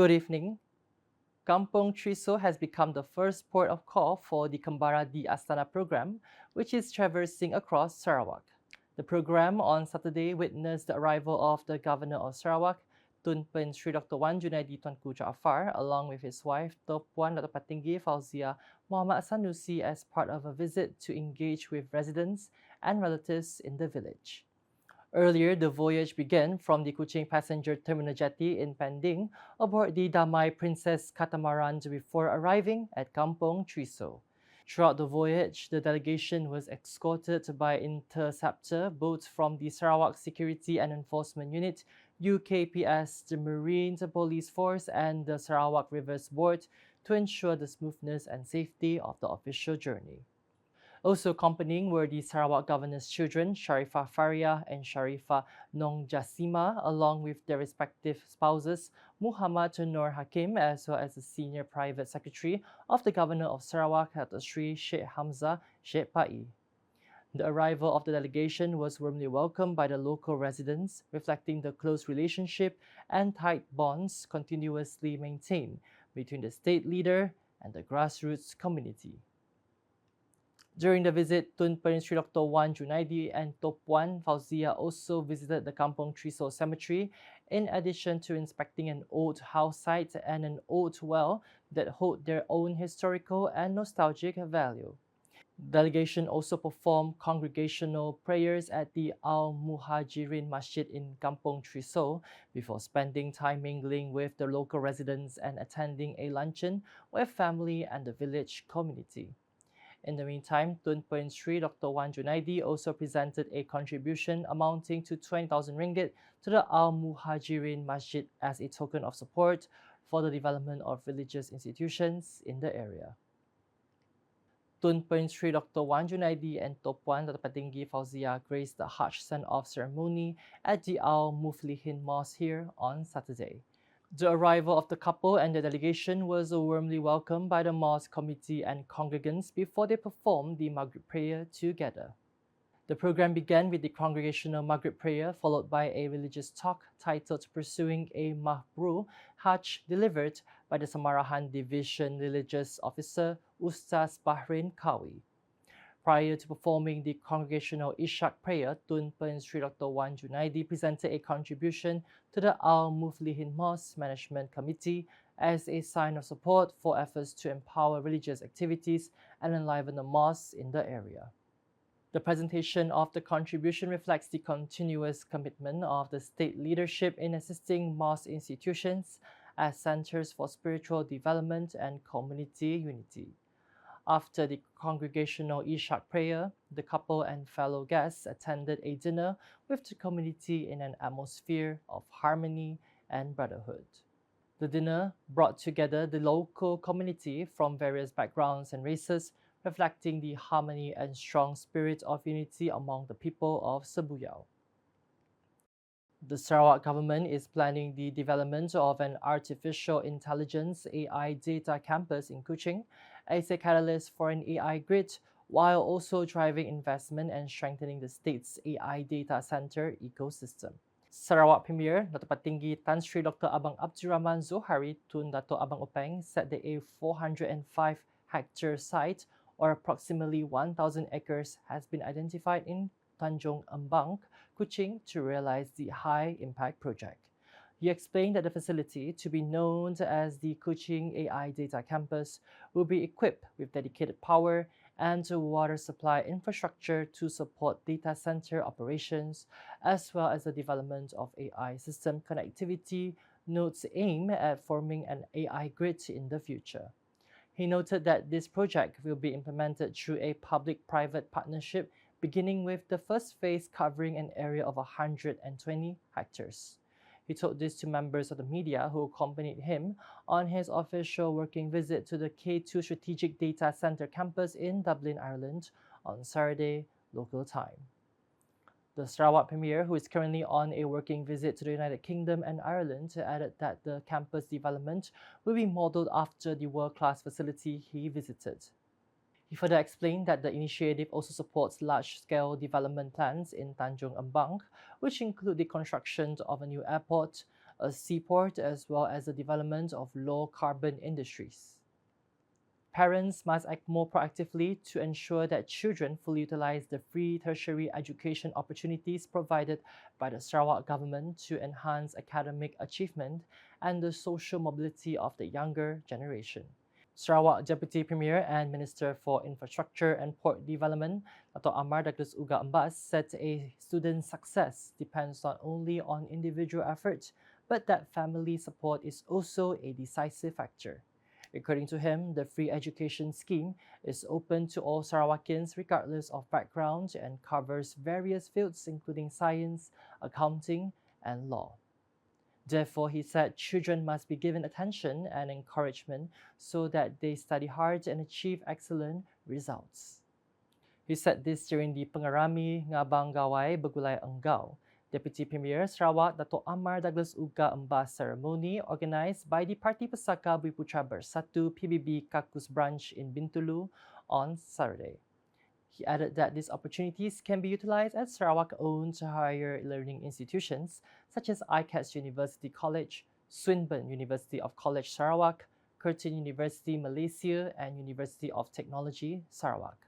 Good evening. Kampung Triso has become the first port of call for the Kembara di Astana program, which is traversing across Sarawak. The program on Saturday witnessed the arrival of the Governor of Sarawak, Tun Pen Sri Dr. Wan Junaidi Tuanku Jaafar, along with his wife, Top Puan Dr. Patinggi Fauzia Muhammad Sanusi, as part of a visit to engage with residents and relatives in the village. Earlier, the voyage began from the Kuching passenger terminal jetty in Pending aboard the Damai Princess catamaran before arriving at Kampung Triso. Throughout the voyage, the delegation was escorted by interceptor boats from the Sarawak Security and Enforcement Unit, UKPS, the Marine Police Force, and the Sarawak Rivers Board to ensure the smoothness and safety of the official journey. Also accompanying were the Sarawak Governor's children, Sharifah Faria and Sharifah Nong Jasima, along with their respective spouses, Muhammad Nur Hakim, as well as the Senior Private Secretary of the Governor of Sarawak, Dr. Sri Sheikh Hamzah Sheikh Pai. The arrival of the delegation was warmly welcomed by the local residents, reflecting the close relationship and tight bonds continuously maintained between the state leader and the grassroots community. During the visit, Tun Pen Sri Dr. Wan Junaidi and Top Puan Fauzia also visited the Kampung Triso Cemetery, in addition to inspecting an old house site and an old well that hold their own historical and nostalgic value. The delegation also performed congregational prayers at the Al-Muhajirin Masjid in Kampung Triso before spending time mingling with the local residents and attending a luncheon with family and the village community. In the meantime, Tun Pen Sri Dr. Wan Junaidi also presented a contribution amounting to 20,000 ringgit to the Al-Muhajirin Masjid as a token of support for the development of religious institutions in the area. Tun Pen Sri Dr. Wan Junaidi and Top Puan Dr. Patinggi Fauzia graced the Hajj send-off ceremony at the Al-Muflihin Mosque here on Saturday. The arrival of the couple and the delegation was warmly welcomed by the mosque committee and congregants before they performed the Maghrib prayer together. The program began with the congregational Maghrib prayer, followed by a religious talk titled Pursuing a Mabrur Hajj, delivered by the Samarahan Division Religious Officer Ustaz Bahrain Kawi. Prior to performing the congregational Ishaq prayer, Tun Pen Sri Dr. Wan Junaidi presented a contribution to the Al-Muflihin Mosque Management Committee as a sign of support for efforts to empower religious activities and enliven the mosques in the area. The presentation of the contribution reflects the continuous commitment of the state leadership in assisting mosque institutions as centers for spiritual development and community unity. After the congregational Ishaq prayer, the couple and fellow guests attended a dinner with the community in an atmosphere of harmony and brotherhood. The dinner brought together the local community from various backgrounds and races, reflecting the harmony and strong spirit of unity among the people of Sebuyau. The Sarawak government is planning the development of an artificial intelligence AI data campus in Kuching as a catalyst for an AI grid, while also driving investment and strengthening the state's AI data center ecosystem. Sarawak Premier Dr. Patinggi Tan Sri Dr. Abang Abdurrahman Zohari Tun Dato Abang Openg said that a 405-hectare site, or approximately 1,000 acres, has been identified in Tanjung Embang, Kuching, to realize the high-impact project. He explained that the facility, to be known as the Kuching AI Data Campus, will be equipped with dedicated power and water supply infrastructure to support data center operations, as well as the development of AI system connectivity nodes aimed at forming an AI grid in the future. He noted that this project will be implemented through a public-private partnership, beginning with the first phase covering an area of 120 hectares. He told this to members of the media who accompanied him on his official working visit to the K2 Strategic Data Center campus in Dublin, Ireland on Saturday, local time. The Sarawak Premier, who is currently on a working visit to the United Kingdom and Ireland, added that the campus development will be modelled after the world-class facility he visited. He further explained that the initiative also supports large-scale development plans in Tanjung Embang, which include the construction of a new airport, a seaport, as well as the development of low-carbon industries. Parents must act more proactively to ensure that children fully utilize the free tertiary education opportunities provided by the Sarawak government to enhance academic achievement and the social mobility of the younger generation. Sarawak Deputy Premier and Minister for Infrastructure and Port Development, Dr. Amar Douglas Uga Ambas, said a student's success depends not only on individual effort, but that family support is also a decisive factor. According to him, the free education scheme is open to all Sarawakians regardless of background and covers various fields including science, accounting, and law. Therefore, he said children must be given attention and encouragement so that they study hard and achieve excellent results. He said this during the Pengarami Ngabang Gawai Begulai Enggau, Deputy Premier Sarawak Dato' Amar Douglas Uga Embas ceremony organized by the Parti Pesaka Bumi Putra Bersatu PBB Kakus branch in Bintulu on Saturday. He added that these opportunities can be utilized at Sarawak-owned higher learning institutions such as ICATS University College, Swinburne University of College Sarawak, Curtin University Malaysia, and University of Technology Sarawak.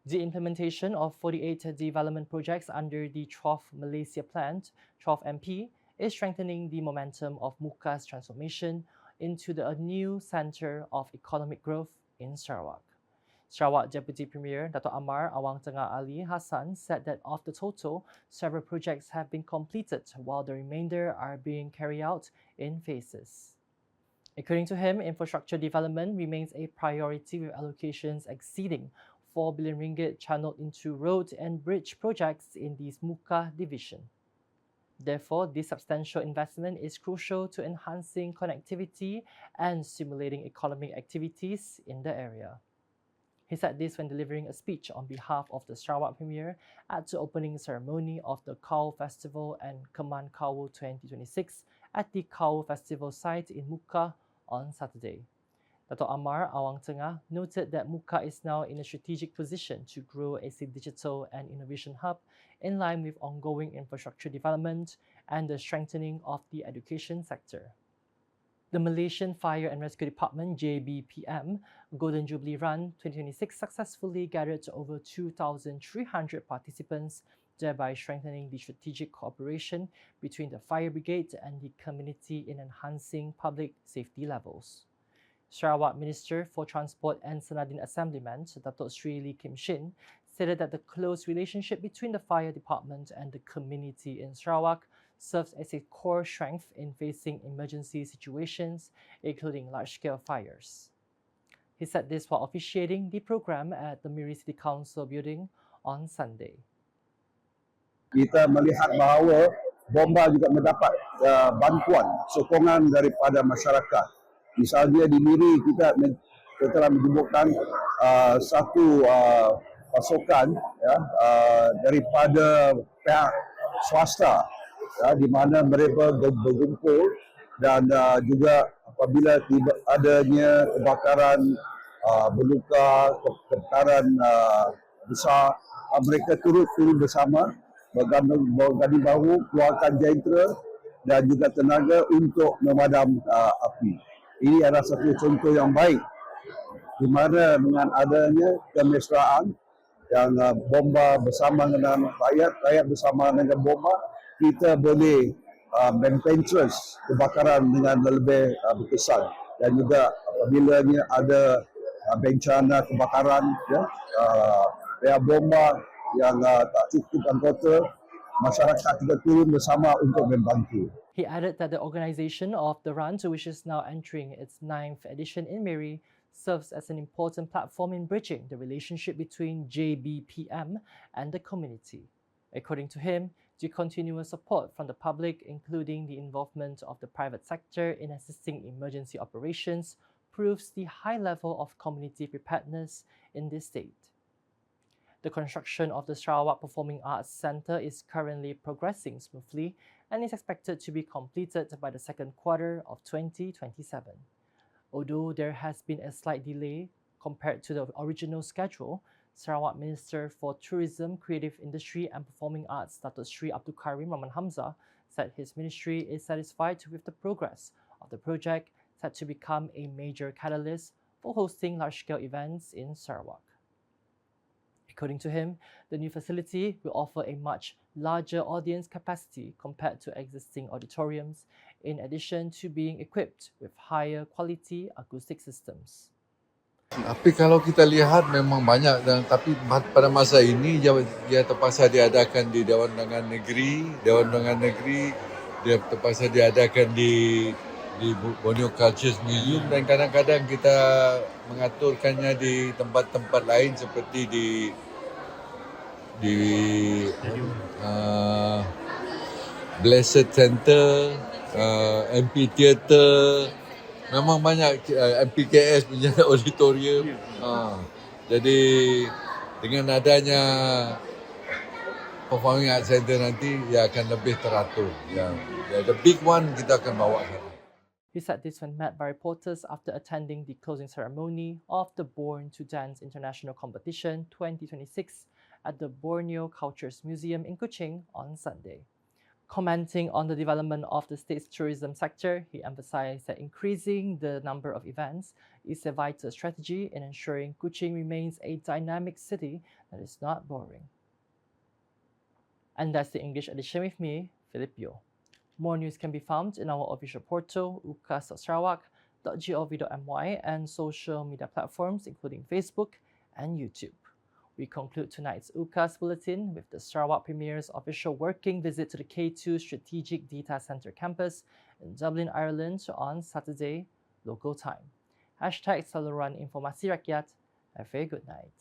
The implementation of 48 development projects under the 12 Malaysia Plan, 12 MP, is strengthening the momentum of Mukah's transformation into a new center of economic growth in Sarawak. Sarawak Deputy Premier Dato' Amar Awang Tengah Ali Hassan said that of the total, several projects have been completed while the remainder are being carried out in phases. According to him, infrastructure development remains a priority with allocations exceeding 4 billion ringgit channeled into road and bridge projects in the Mukah division. Therefore, this substantial investment is crucial to enhancing connectivity and stimulating economic activities in the area. He said this when delivering a speech on behalf of the Sarawak Premier at the opening ceremony of the Kau Festival and Keman Kau 2026 at the Kau Festival site in Mukah on Saturday. Dato' Amar Awang Tengah noted that Mukah is now in a strategic position to grow as a digital and innovation hub in line with ongoing infrastructure development and the strengthening of the education sector. The Malaysian Fire and Rescue Department JBPM Golden Jubilee Run 2026 successfully gathered over 2,300 participants, thereby strengthening the strategic cooperation between the fire brigade and the community in enhancing public safety levels. Sarawak Minister for Transport and Senadin Assemblyman Dato' Sri Lee Kim Shin stated that the close relationship between the fire department and the community in Sarawak serves as a core strength in facing emergency situations, including large-scale fires. He said this while officiating the program at the Miri City Council building on Sunday. Kita melihat bahawa bomba juga mendapat bantuan sokongan daripada masyarakat. Misalnya di Miri kita telah menyebutkan satu pasukan ya, daripada pihak swasta ya, di mana mereka berkumpul dan juga apabila adanya kebakaran berluka, kebakaran besar, mereka turut bersama berganding bahu, keluarkan jentera dan juga tenaga untuk memadam api. Ini adalah satu contoh yang baik di mana dengan adanya kemesraan yang bomba bersama dengan rakyat bersama dengan bomba, kita boleh mempentrus kebakaran dengan lebih berkesan. Dan juga apabila ada bencana kebakaran, ya, bomba yang tak cukup anggota, masyarakat juga turun bersama untuk membantu. He added that the organization of the run, which is now entering its 9th edition in Miri, serves as an important platform in bridging the relationship between JBPM and the community. According to him, the continuous support from the public, including the involvement of the private sector in assisting emergency operations, proves the high level of community preparedness in this state. The construction of the Sarawak Performing Arts Centre is currently progressing smoothly and is expected to be completed by the second quarter of 2027. Although there has been a slight delay compared to the original schedule, Sarawak Minister for Tourism, Creative Industry and Performing Arts Dato' Sri Abdul Karim Rahman Hamzah said his ministry is satisfied with the progress of the project, set to become a major catalyst for hosting large-scale events in Sarawak. According to him, the new facility will offer a much larger audience capacity compared to existing auditoriums, in addition to being equipped with higher quality acoustic systems. Tapi kalau kita lihat memang banyak, tapi pada masa ini dia terpaksa diadakan di Dewan Undangan Negeri, dia terpaksa diadakan di Borneo Cultures Museum, dan kadang-kadang kita mengaturkannya di tempat-tempat lain seperti di Blessed Center, MP Theatre. Memang banyak MPKS punya auditorium. Jadi dengan adanya Performing Arts Center nanti, dia akan lebih teratur. The big one kita akan bawa sana. He said this when met by reporters after attending the closing ceremony of the Born to Dance International Competition 2026 at the Borneo Cultures Museum in Kuching on Sunday. Commenting on the development of the state's tourism sector, he emphasized that increasing the number of events is a vital strategy in ensuring Kuching remains a dynamic city that is not boring. And that's the English edition with me, Philip Yeoh. More news can be found in our official portal, ukas.sarawak.gov.my, and social media platforms including Facebook and YouTube. We conclude tonight's UCAS Bulletin with the Sarawak Premier's official working visit to the K2 Strategic Data Centre campus in Dublin, Ireland on Saturday, local time. #Saluran Informasi Rakyat. Have a good night.